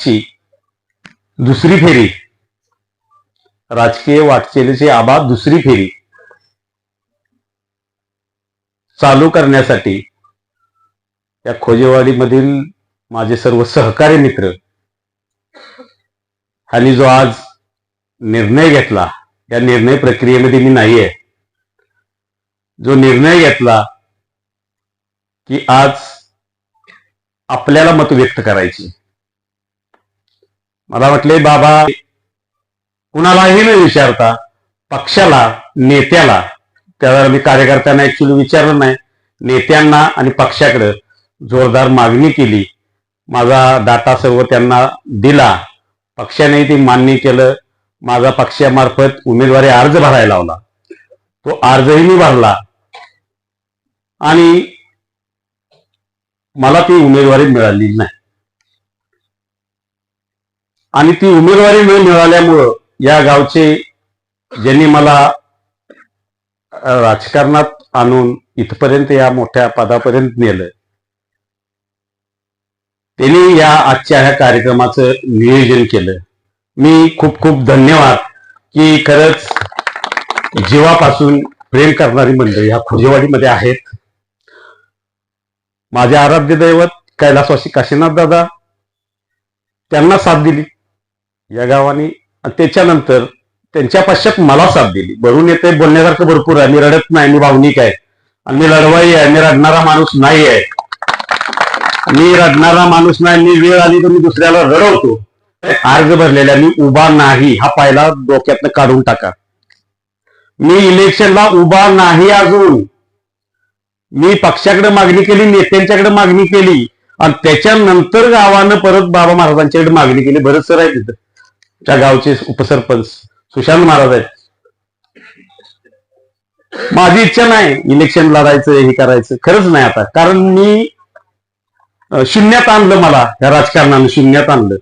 ची दुसरी फेरी, राजकीय वाटचालीची आबा दुसरी फेरी चालू करण्यासाठी या खोजेवाडीमधील माझे सर्व सहकारी मित्र ह्यांनी जो आज निर्णय घेतला, या निर्णय प्रक्रियेमध्ये मी नाहीये, जो निर्णय घेतला की आज आपल्याला मत व्यक्त करायची, मला म्हटले बाबा कुणालाही न विचारता पक्षाला, नेत्याला, त्यावेळेला मी कार्यकर्त्यांना ऍक्च्युली विचारलं नाही, नेत्यांना आणि पक्षाकडे जोरदार मागणी केली, माझा डाटा सर्व त्यांना दिला, पक्षाने ते मान्य केलं, माझा पक्षामार्फत उमेदवारी अर्ज भरायला लावला, तो अर्जही मी भरला आणि मला ती उमेदवारी मिळाली नाही. आणि ती उमेदवारी न मिळाल्यामुळं या गावचे ज्यांनी मला राजकारणात आणून इथपर्यंत या मोठ्या पदापर्यंत नेलं, त्यांनी या आजच्या ह्या कार्यक्रमाचं नियोजन केलं. मी खूप खूप धन्यवाद की खरंच जीवापासून प्रेम करणारी मंडळी ह्या खोजेवाडीमध्ये आहेत. माझे आराध्य दैवत कैलासवासी काशीनाथ दादा, त्यांना साथ दिली या गावाने, आणि त्याच्यानंतर त्यांच्या पश्चात मला साथ दिली. भरून येते बोलण्यासारखं भरपूर आहे, मी रडत नाही, मी भावनिक आहे आणि मी लढवाई आहे, मी रडणारा माणूस नाही आहे, मी रडणारा माणूस नाही. मी वेळ आली तर मी दुसऱ्याला रडवतो. अर्ज भरलेला मी उभा नाही हा पहिला डोक्यातनं काढून टाका. मी इलेक्शनला उभा नाही अजून. मी पक्षाकडे मागणी केली, नेत्यांच्याकडे मागणी केली आणि त्याच्यानंतर गावानं परत बाबा महाराजांच्याकडे मागणी केली. बरेच सर आहेत तिथं, त्या गावचे उपसरपंच सुशांत महाराज आहेत. माझी इच्छा नाही इलेक्शन लढायचं, हे करायचं, खरंच नाही आता, कारण मी शून्यात आणलं, मला या राजकारणानं शून्यात आणलं,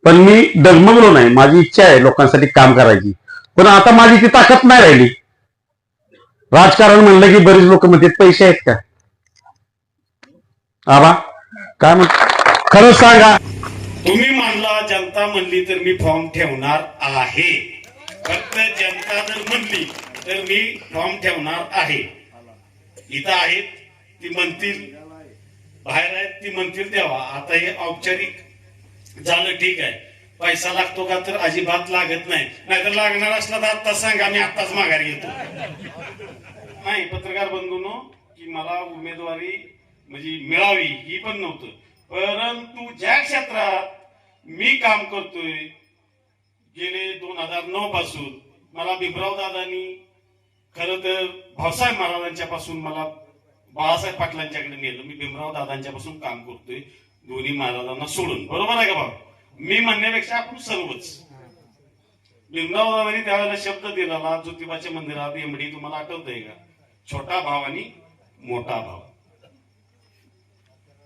पण मी डगमगलो नाही. माझी इच्छा आहे लोकांसाठी काम करायची, पण आता माझी ती ताकद नाही राहिली. राजकारण म्हणलं की बरीच लोक म्हणतात पैसे आहेत का, आबा काय म्हण, खरं सांगा. तुम्ही म्हणला जनता म्हणली तर मी फॉर्म ठेवणार आहे, फक्त जनता जर म्हणली तर मी फॉर्म ठेवणार आहे. इथं आहेत ती म्हणतील, बाहेर आहेत ती म्हणतील तेव्हा. आता हे औपचारिक झालं, ठीक आहे. पैसा लागतो का तर अजिबात लागत नाही, नाहीतर लागणार असला तर आता सांगा, मी आत्ताच माघारी येतो. नाही पत्रकार बंधूंनो, की मला उमेदवारी म्हणजे मिळावी ही पण नव्हतं, परंतु ज्या क्षेत्रात मी काम करतोय गेले 2009 पासून, मला भीमराव दादांनी खरं तर भाऊसाहेब महाराजांच्या पासून मला बाळासाहेब पाटलांच्याकडे नेलं. मी भीमराव दादांच्या पासून काम करतोय, दोन्ही महाराजांना सोडून. बरोबर आहे का भाऊ? मी म्हणण्यापेक्षा आपण सर्वच. भीमराव दादांनी त्यावेळेला शब्द दिलेला ज्योतिबाच्या मंदिरात एमडी, तुम्हाला आठवतंय का? छोटा भाव आणि मोठा भाव.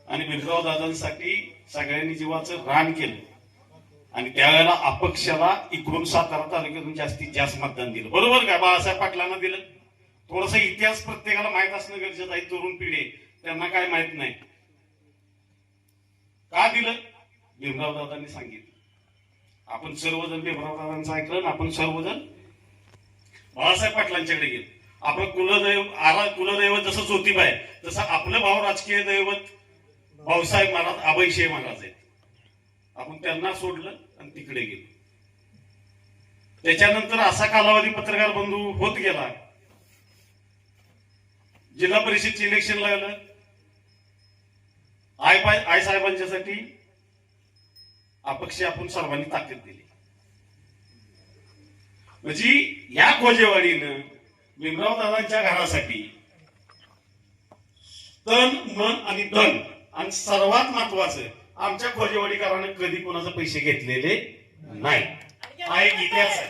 आणि भीमराव दादांसाठी सगळ्यांनी जीवाचं रान केलं आणि त्यावेळेला अपक्षाला इकडून सातारा तालुक्यातून जास्तीत जास्त मतदान दिलं. बरोबर का? बाळासाहेब पाटलांना दिलं. थोडासा इतिहास प्रत्येकाला माहित असणं गरजेचं आहे. तरुण पिढी त्यांना काय माहित नाही. का दिलं? भीमराव दादांनी सांगितलं. आपण सर्वजण भीमराव दादांचं ऐकलं, आपण सर्वजण बाळासाहेब पाटलांच्याकडे गेलो. आपलं कुलदैवत जसं ज्योतिबा आहे, तसं आपलं भाव राजकीय दैवत भाऊसाहेब महाराज, अभयशे महाराज आहेत. आपण त्यांना सोडलं आणि तिकडे गेलो. त्याच्यानंतर असा कालावधी पत्रकार बंधू होत गेला. जिल्हा परिषदचे इलेक्शन लागलं. आई साहेबांच्यासाठी अपक्ष आपण सर्वांनी ताकद दिली. म्हणजे या खोजेवाडीनं भीमराव दादांच्या घरासाठी तन, मन आणि धन, आणि सर्वात महत्वाचं आमच्या खोजेवाडीकरांना कधी कोणाचे पैसे घेतलेले नाही. हा एक इतिहास आहे.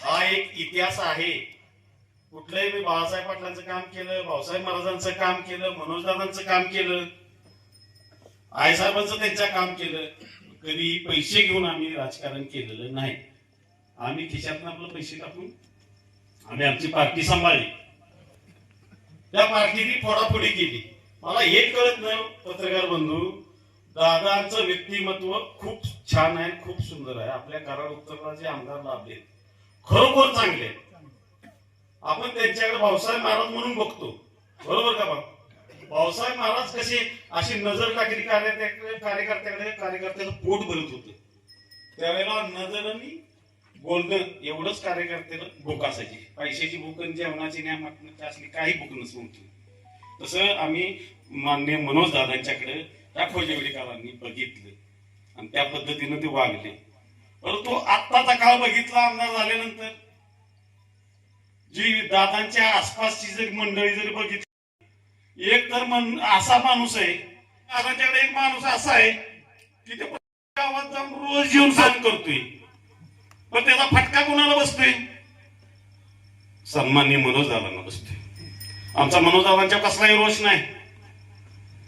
हा एक इतिहास आहे. कुठलंही मी बाळासाहेब पाटलांचं काम केलं, भाऊसाहेब महाराजांचं काम केलं, मनोज दादांचं काम केलं, आईसाहेबांचं त्यांचं काम केलं. कधी पैसे घेऊन आम्ही राजकारण केलेलं नाही. आम्ही खिशातून आपलं पैसे टाकून आम्ही आमची पार्टी सांभाळली. त्या पार्टीने फोडाफोडी केली. मला एक कळत नाही पत्रकार बंधू, दादांचं व्यक्तिमत्व खूप छान आहे, खूप सुंदर आहे. आपल्या कराड उत्तरला जे आमदार लाभले खरोखर चांगले आहेत. आपण त्यांच्याकडे भाऊसाहेब महाराज म्हणून बघतो, बरोबर का बाबा? भाऊसाहेब महाराज कसे अशी नजर टाकली कार्यकर्त्याचं पोट भरत होतं. त्यावेळेला नजर आणि बोलणं एवढंच कार्यकर्त्याला भूक असायची. पैशाची भूक आणि जेवणाची न्याय असली काही भूक नसते. तसं आम्ही माननीय मनोज दादांच्याकडे त्या खोजेवडीकरांनी बघितलं आणि त्या पद्धतीनं ते वागले. परंतु आत्ताचा काळ बघितला आमदार झाल्यानंतर, जी दादांच्या आसपासची जरी मंडळी जरी बघितली, एक तर असा माणूस आहे, दादांच्याकडे एक माणूस असा आहे की ते गावात जाऊन रोज येऊन सहन करतोय, पण त्याचा फटका कोणाला बसतोय? सन्माननीय मनोज दादांना बसतोय. आमचा मनोज दादांच्या कसलाही रोष नाही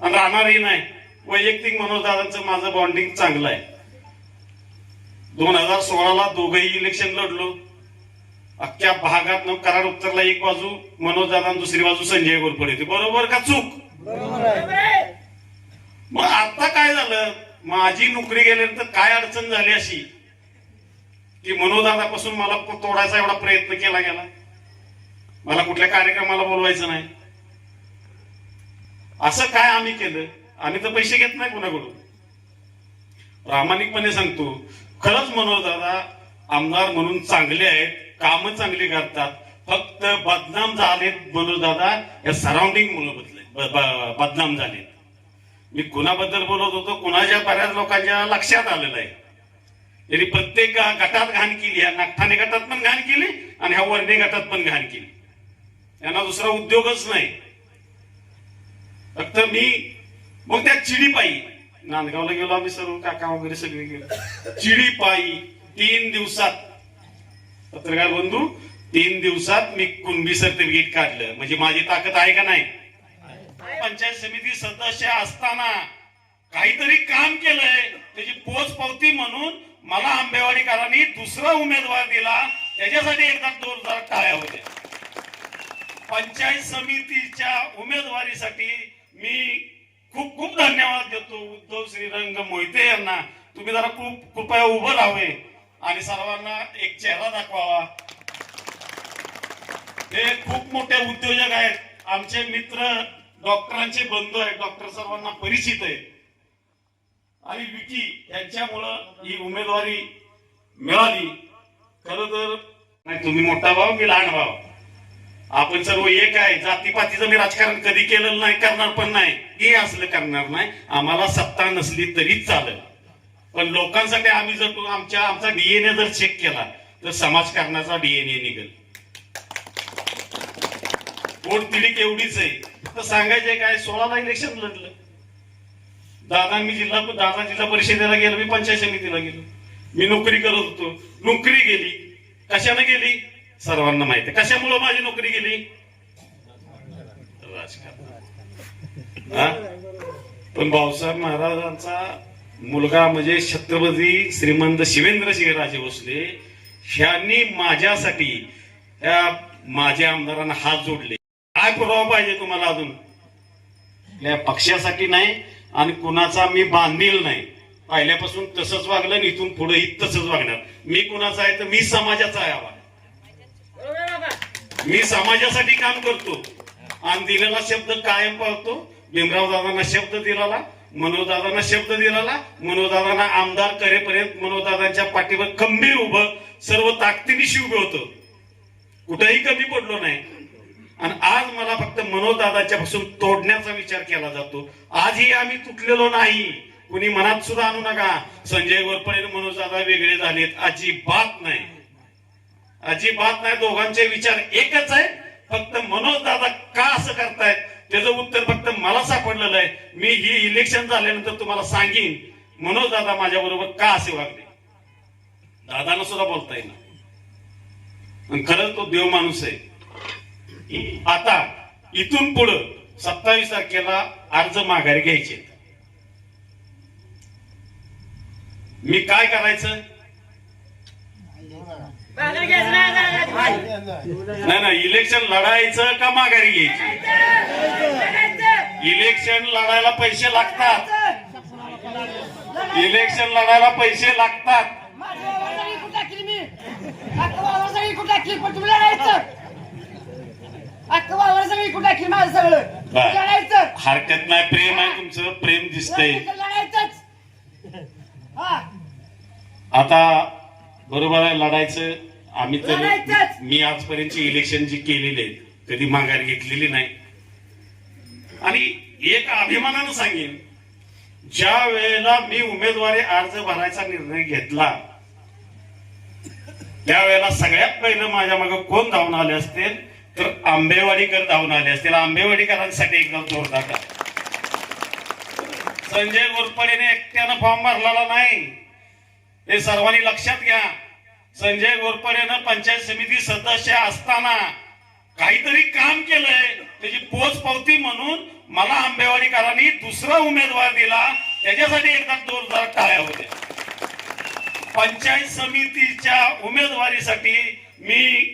आणि राहणारही नाही. वैयक्तिक मनोज दादांचं माझं बॉन्डिंग चांगलं आहे. 2016ला दोघंही इलेक्शन लढलो. अख्ख्या भागात कराड उत्तरला एक बाजू मनोज दादा, दुसरी बाजू संजय घोरपडे होते. बरोबर का चूक? मग आता काय झालं, माझी नोकरी गेल्यानंतर काय अडचण झाली अशी की मनोज दादापासून मला तोडायचा एवढा प्रयत्न केला गेला. मला कुठल्या कार्यक्रमाला बोलवायचं नाही. असं काय आम्ही केलं? आम्ही तर पैसे घेत नाही कुणाकडून. प्रामाणिकपणे सांगतो, खरंच मनोज दादा आमदार म्हणून चांगले आहेत, कामं चांगली करतात. फक्त बदनाम झालेत मनोज दादा या सराउंडिंग मुळे बदनाम झालेत. मी कुणाबद्दल बोलत होतो, कुणाच्या बऱ्याच लोकांच्या लक्षात आलेलं आहे. यांनी प्रत्येक गटात घाण केली, या नागठाणे गटात पण घाण केली आणि ह्या वर्णे गटात पण घाण केली. यांना दुसरा उद्योगच नाही. फक्त मी मग त्या चिडीपायी नांदगावला गेलो, आम्ही सर्व काका वगैरे सगळे गेलो. चिडीपायी 3 दिवसात, पत्रकार बंधू, 3 दिवसात मी कुणबी सर्टिफिकेट काढलं. म्हणजे माझी ताकद आहे का नाही? पंचायत समिती सदस्य असताना काहीतरी काम केलंय त्याची पोचपावती म्हणून मला आंबेवाडीकरांनी दुसरा उमेदवार दिला. त्याच्यासाठी एकदा जोरदार टाळ्या होत्या. पंचायत समितीच्या उमेदवारीसाठी मी खूप खूप धन्यवाद देतो उद्धव श्रीरंग मोहिते यांना. तुम्ही जरा खूप कृपया उभं राहावे आणि सर्वांना एक चेहरा दाखवावा. हे खूप मोठे उद्योजक आहेत, आमचे मित्र, डॉक्टरांचे बंधू आहेत, डॉक्टर सर्वांना परिचित आहे. आणि विकी यांच्यामुळं ही उमेदवारी मिळाली. खरं तर नाही, तुम्ही मोठा भाव, मी लहान भाव, आपण सर्व एक आहे. जातीपातीचं मी राजकारण कधी केलेलं नाही, करणार पण नाही. हे असलं करणार नाही. आम्हाला सत्ता नसली तरी चालेल, पण लोकांसाठी आम्ही जर आमचा डीएनए जर चेक केला तर समाजकारणाचा डीएनए निघेल. पोट तिडीक एवढीच आहे. तर सांगायचंय काय, 16ला इलेक्शन लढलं दादा. मी जिल्हा परिषदेला गेलो, मी पंचायत समितीला गेलो. मी नोकरी करत होतो, नोकरी गेली. कशाने गेली सर्वांना माहिती आहे. कशामुळे माझी नोकरी गेली? राजकारण. पण भाऊसाहेब महाराजांचा मुलगा म्हणजे छत्रपती श्रीमंत शिवेंद्र सिंहराजे भोसले ह्यांनी माझ्यासाठी या माझ्या आमदारांना हात जोडले. काय पुरावा पाहिजे तुम्हाला अजून? या पक्षासाठी नाही आणि कुणाचा मी बांधील नाही. पहिल्यापासून तसंच वागलं आणि इथून पुढेही तसंच वागणार. मी कुणाचा आहे तर मी समाजाचा आहे. मी समाजासाठी काम करतो आणि दिलेला शब्द कायम पाळतो. भीमराव दादांना शब्द दिलेला, मनोज दादांना शब्द दिलेला, मनोज दादांना आमदार करेपर्यंत मनोज दादांच्या पाठीवर खंबीर उभं सर्व ताकदीनिशी उभे होतो. कुठेही कमी पडलो नाही. आणि आज मला फक्त मनोज दादांच्या पासून तोडण्याचा विचार केला जातो. आजही आम्ही तुटलेलो नाही. कुणी मनात सुद्धा आणू नका संजय घोरपडे मनोज दादा वेगळे झालेत. अजिबात नाही, अजिबात नाही. दोघांचे विचार एकच आहे. फक्त मनोज दादा का असं करतायत त्याचं उत्तर फक्त मला सापडलेलं आहे. मी ही इलेक्शन झाल्यानंतर तुम्हाला सांगेन मनोज दादा माझ्या बरोबर का असे वागले. दादांना सुद्धा बोलता येईल. खरंच तो देव माणूस आहे. आता इथून पुढं 27 तारखेला अर्ज माघारी घ्यायचे. मी काय करायचं? नाही, इलेक्शन लढायचं का माघारी घ्यायची? इलेक्शन लढायला पैसे लागतात. इलेक्शन लढायला पैसे लागतात. हरकत नाही. प्रेम आहे तुमचं. प्रेम दिसतंय. आता बरोबर आहे लढायचं. आम्ही तर मी आजपर्यंतची इलेक्शन जी केलेली आहेत कधी माघार घेतलेली नाही. आणि एक अभिमानानं सांगेन, ज्या वेळेला मी उमेदवारी अर्ज भरायचा निर्णय घेतला त्यावेळेला सगळ्यात पहिलं माझ्या मागे कोण धावून आले असतील तर आंबेवाडीकर धावून आले असतील. आंबेवाडीकरांसाठी एकदम जोरदार टाळ्या. संजय घोरपडेने एकट्यानं फॉर्म भरलेला नाही, हे सर्वांनी लक्षात घ्या. संजय घोरपडेनं पंचायत समिती सदस्य असताना काहीतरी काम केलंय, त्याची पोचपावती म्हणून मला आंबेवाडीकरांनी दुसरा उमेदवार दिला, त्याच्यासाठी एकदा जोरदार टाळ्या होत्या. पंचायत समितीच्या उमेदवारीसाठी मी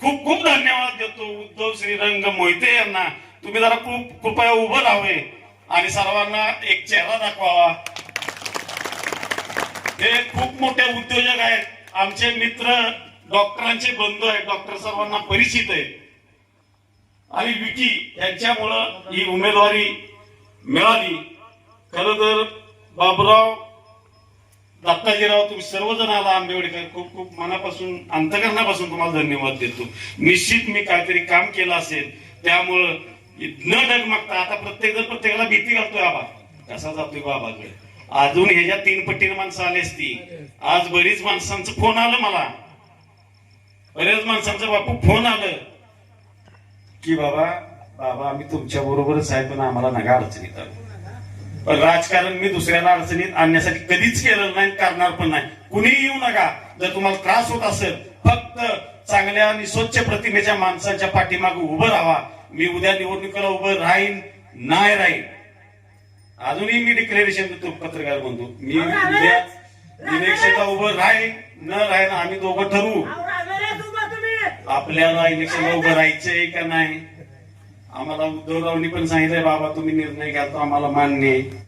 खूप खूप धन्यवाद देतो उद्धव श्रीरंग मोहिते यांना. तुम्ही जरा कृपया उभं राहावे आणि सर्वांना एक चेहरा दाखवावा. हे खूप मोठे उद्योजक आहेत, आमचे मित्र, डॉक्टरांचे बंधू आहेत, डॉक्टर सर्वांना परिचित आहे. आणि विकी यांच्यामुळं ही उमेदवारी मिळाली. खरं तर बाबूराव, दत्ताजीराव, तुम्ही सर्वजण आला आंबेवाडीकर, खूप खूप मनापासून अंतकरणापासून तुम्हाला धन्यवाद देतो. निश्चित मी काहीतरी काम केलं असेल त्यामुळं न डगमगता. आता प्रत्येक जण प्रत्येकाला भीती घालतोय, आबा कसा जातोय बाबाकडे. अजून ह्याच्या 3 पटीने माणसं आली असती. आज बरीच माणसांचं फोन आलं मला, बऱ्याच माणसांचं बापू फोन आलं की बाबा आम्ही तुमच्या बरोबरच आहे पण आम्हाला नका अडचणीत आलो. पण राजकारण मी दुसऱ्याला अडचणीत आणण्यासाठी कधीच केलं नाही, करणार पण नाही. कुणीही येऊ नका. जर तुम्हाला त्रास होत असेल फक्त चांगल्या आणि स्वच्छ प्रतिमेच्या माणसांच्या पाठीमागे उभं राहा. मी उद्या निवडणुकीला उभं राहीन नाही राहीन, अजूनही मी डिक्लेरेशन देतो पत्रकार बंधू. मी उद्या इलेक्शनला उभं राहीन न राहीन आम्ही दोघं ठरवू. आपल्याला इलेक्शनला उभं राहायचंय का नाही. आम्हाला उद्धवरावांनी पण सांगितलंय बाबा तुम्ही निर्णय घ्या, तो आम्हाला मान्य आहे.